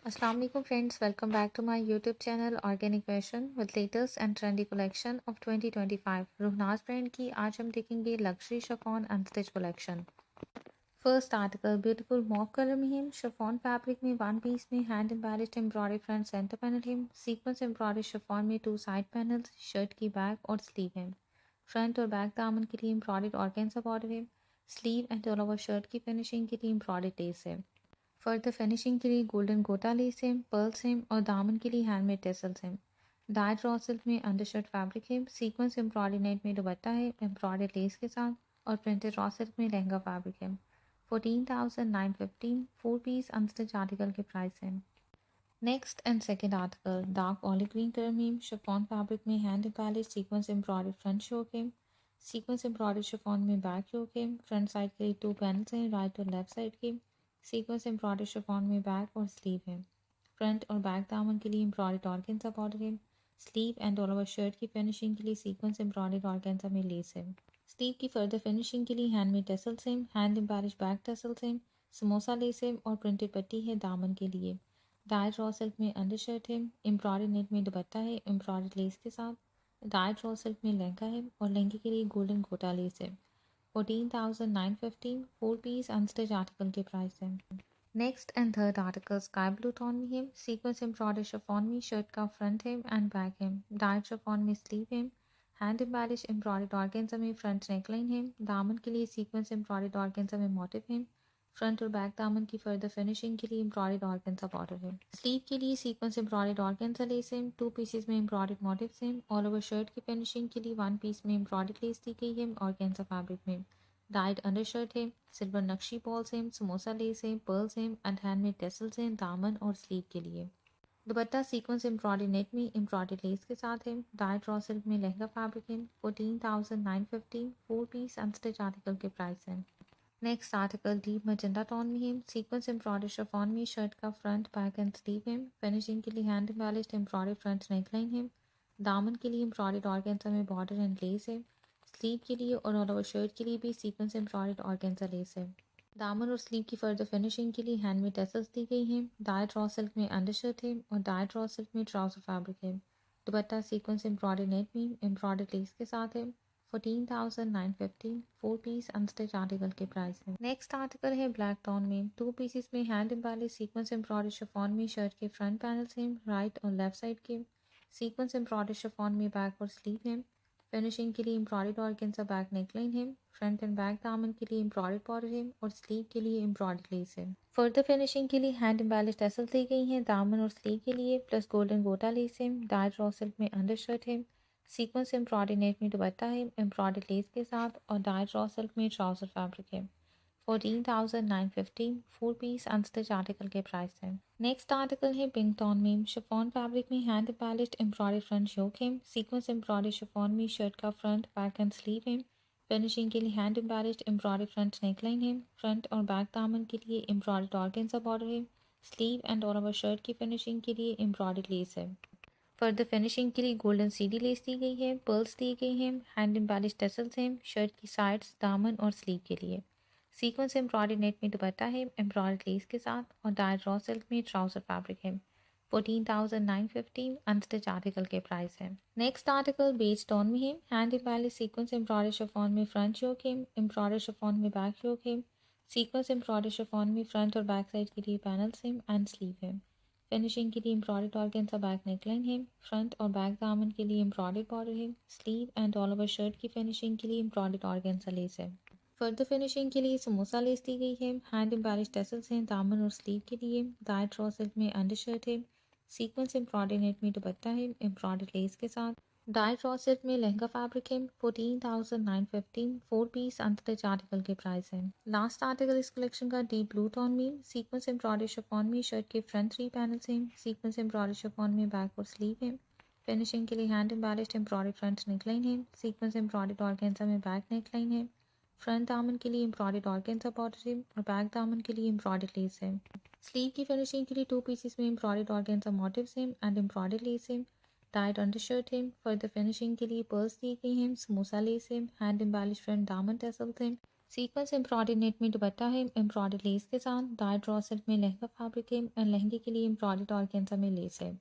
Assalamu alaikum friends, welcome back to my YouTube channel Organic Fashion with latest and trendy collection of 2025. Ruhnaz brand की आज हम देखेंगे luxury chiffon unstitch collection. First article beautiful mauve colour में है, chiffon fabric में one piece में hand embellished embroidery front centre panel है, sequence embroidery chiffon में टू साइड पैनल्स, शर्ट की बैक और स्लीव है। फ्रंट और बैक दामन के लिए एम्ब्रॉयडर्ड ऑर्गेन्जा बॉर्डर है, sleeve and all over shirt की फिनिशिंग के लिए एम्ब्रॉयडर्ड लेस है। फर्दर फिनिशिंग के लिए गोल्डन गोटा लेस है, पर्ल्स है और दामन के लिए हैंडमेड टेसल्स हैं। डाइड रॉ सिल्क में अंडरशर्ट फैब्रिक है, सीक्वेंस एम्ब्रॉयडरी नेट में दुपट्टा है एम्ब्रॉयडर्ड लेस के साथ और प्रिंटेड रॉ सिल्क में लहंगा फैब्रिक है। 14,915 फोर पीस अनस्टिच आर्टिकल के प्राइस हैं। Next and second article dark olive green colour में शिफॉन फैब्रिक में hand embellish sequence embroidery front yoke है, सीक्वेंस एम्ब्रॉयडरी शिफॉन में बैक योक है। फ्रंट साइड के लिए टू पैनल्स हैं, राइट और लेफ्ट साइड के। सीक्वेंस एम्ब्रॉयडरी शिफॉन में बैक और स्लीव है। फ्रंट और बैक दामन के लिए एम्ब्रॉयडर्ड ऑर्गेन्जा बॉर्डर है, sleeve and all over shirt की फिनिशिंग के लिए सीक्वेंस एम्ब्रॉयडर्ड ऑर्गेन्जा में लेस है। स्लीव की फर्दर फिनिशिंग के लिए हैंडमेड टेसल्स हैं, हैंड एम्बेलिश बैक टेसल्स हैं, समोसा लेस है और प्रिंटेड पट्टी है दामन के लिए। डाइड रॉ सिल्क में अंडरशर्ट है, एम्ब्रॉयडर्ड नेट में दुपट्टा है एम्ब्रॉयडर्ड लेस के साथ। डाइड रॉ सिल्क में लहंगा है और लहंगे के लिए गोल्डन गोटा लेस है। 14,915 फोर पीस अनस्टिच आर्टिकल के प्राइस है। Next and third article sky blue tone में है, सीक्वेंस एम्ब्रॉयडरी शिफॉन में शर्ट का फ्रंट है एंड बैक है। डाइड शिफॉन में स्लीव है, हैंड एम्बेलिश एम्ब्रॉयडर्ड ऑर्गेन्जा में फ्रंट नेकलाइन है, दामन के लिए सीक्वेंस एम्ब्रॉयडर्ड ऑर्गेन्जा में मोटिव है। फ्रंट और बैक दामन की फर्दर फिनिशिंग के लिए एम्ब्रॉयडर्ड ऑर्गेन्जा बॉर्डर है। स्लीव के लिए सीक्वेंस एम्ब्रॉयडर्ड ऑर्गेन्जा लेस है, टू पीसेस में एम्ब्रॉयडर्ड मोटिव्स हैं। ऑल ओवर शर्ट की फिनिशिंग के लिए वन पीस में एम्ब्रॉयडर्ड लेस दी गई है ऑर्गेन्जा फैब्रिक में। डाइड अंडरशर्ट है, सिल्वर नक्शी बॉल्स हैं, समोसा लेस हैं, पर्ल्स हैं एंड हैंडमेड टेसल्स हैं दामन और स्लीव के लिए। दुपट्टा सीक्वेंस एम्ब्रॉयडरी नेट में एम्ब्रॉयडरी लेस के साथ है। डाइड रॉ सिल्क में लहंगा फैब्रिक है। 14,915 फोर पीस अनस्टिच आर्टिकल के प्राइस हैं। Next article deep magenta tone में है, सीक्वेंस एम्ब्रॉयडरी शिफॉन में शर्ट का फ्रंट बैक एंड स्लीव है। फिनिशिंग के लिए hand embellished embroidery front neckline है, दामन के लिए एम्ब्रॉयडर्ड ऑर्गेन्जा में बॉर्डर एंड लेस है। स्लीव के लिए और ऑल ओवर शर्ट के लिए भी सीक्वेंस एम्ब्रॉयडर्ड ऑर्गेन्जा लेस है। दामन और स्लीव की फर्दर फिनिशिंग के लिए हैंडमेड टेसल्स दी गई हैं। डाइड रॉ सिल्क में अंडरशर्ट है और डाइड रॉ सिल्क में ट्राउजर फैब्रिक है। दुपट्टा सीक्वेंस एम्ब्रॉयडरी नेट में एम्ब्रॉयडर्ड लेस के साथ है। 14,915 फोर पीस अनस्टिच आर्टिकल के प्राइस है। नेक्स्ट आर्टिकल है ब्लैक टोन में, टू पीसेस में hand embellish sequence embroidery chiffon में शर्ट के फ्रंट पैनल्स हैं, राइट और लेफ्ट साइड के। सीक्वेंस एम्ब्रॉयडरी शिफॉन में बैक और स्लीव है। फिनिशिंग के लिए एम्ब्रॉयडर्ड ऑर्गेन्जा बैक नेकलाइन है। फ्रंट एंड बैक दामन के लिए एम्ब्रॉयडर्ड बॉर्डर है और स्लीव के लिए एम्ब्रॉयडर्ड लेस है। फर्दर फिनिशिंग के लिए हैंड एम्बेलिश टेसल दी गई हैं दामन और स्लीव के लिए, प्लस गोल्डन गोटा लेस है। डाइड रॉ सिल्क में अंडरशर्ट है, सीक्वेंस एम्ब्रॉयडरी नेट में दुपट्टा है एम्ब्रॉयडरी लेस के साथ और डाइड रॉ सिल्क में ट्राउजर फैब्रिक है। 14,950 फोर पीस अनस्टिच आर्टिकल के प्राइस है। नेक्स्ट आर्टिकल है पिंक टोन में, शिफॉन फैब्रिक में hand embellished embroidery front yoke है, सीक्वेंस एम्ब्रॉयडरी शिफॉन में शर्ट का फ्रंट बैक एंड स्लीव है। फिनिशिंग के लिए hand embellished embroidery front neckline है। फ्रंट और बैक दामन के लिए एम्ब्रॉयडर्ड ऑर्गेन्जा बॉर्डर है। Sleeve and all over shirt की फिनिशिंग के लिए एम्ब्रॉयडर्ड लेस है। फर्दर फिनिशिंग के लिए गोल्डन सीडी लेस दी गई है, पर्ल्स दी गई हैं, हैंड एम्बेलिश टेसल्स हैं शर्ट की साइड्स दामन और स्लीव के लिए। सीक्वेंस एम्ब्रॉयडरी नेट में दुपट्टा है एम्ब्रॉयडरी लेस के साथ और डाइड रॉ सिल्क में ट्राउजर फैब्रिक है। 14,915 अनस्टिच आर्टिकल के प्राइस है। नेक्स्ट आर्टिकल बेज टोन में है, hand embellish sequence embroidery chiffon में फ्रंट योक है, एम्ब्रॉयडरी शिफॉन में बैक योक है। सीक्वेंस एम्ब्रॉयडरी शिफॉन में फ्रंट और बैक साइड के लिए पैनल्स हैं एंड स्लीव है। फिनिशिंग के लिए एम्ब्रॉयडर्ड ऑर्गेन्जा बैक नेकलाइन है। फ्रंट और बैक दामन के लिए एम्ब्रॉयडर्ड बॉर्डर है। Sleeve and all over shirt की फिनिशिंग के लिए एम्ब्रॉयडर्ड ऑर्गेन्जा लेस है। फर्दर फिनिशिंग के लिए समोसा लेस दी गई है, हैंड एम्बेलिश टेसल्स हैं दामन और स्लीव के लिए। डाइड रॉ सिल्क में अंडरशर्ट है, सीक्वेंस एम्ब्रॉयडरी नेट में दुपट्टा है एम्ब्रॉयडर्ड लेस के साथ। डाइड रॉ सिल्क में लहंगा फैब्रिक है। 14,915 फोर पीस अनस्टिच आर्टिकल के प्राइस है। लास्ट आर्टिकल इस कलेक्शन का डीप ब्लू टोन में, सीक्वेंस एम्ब्रॉयडरी शिफॉन में शर्ट के फ्रंट थ्री पैनल्स हैं, सीक्वेंस एम्ब्रॉयडरी शिफॉन में बैक और स्लीव है। फिनिशिंग के लिए hand embellished embroidery front neckline है, सीक्वेंस एम्ब्रॉयडर्ड ऑर्गेन्जा में बैक नेकलाइन है। फ्रंट दामन के लिए एम्ब्रॉयडर्ड ऑर्गेन्जा बॉर्डर है और बैक दामन के लिए एम्ब्रॉयडर्ड लेस है। स्लीव की फिनिशिंग के लिए टू पीसेस में एम्ब्रॉयडर्ड ऑर्गेन्जा मोटिव्स हैं एंड एम्ब्रॉयडर्ड लेस है। टाइट अंडरशर्ट है। फर्दर फिनिशिंग के लिए पर्ल्स दी गई हैं, समोसा लेस है, हैंड एम्बेलिश फ्रंट दामन टेसल्स हैं, सीक्वेंस एम्ब्रॉयडरी नेट में दुपट्टा है एम्ब्रॉयडरी लेस के साथ, डाइड रॉ सिल्क में लहंगा फैब्रिक है और लहंगे के लिए एम्ब्रॉयडर्ड ऑर्गेन्जा में लेस है।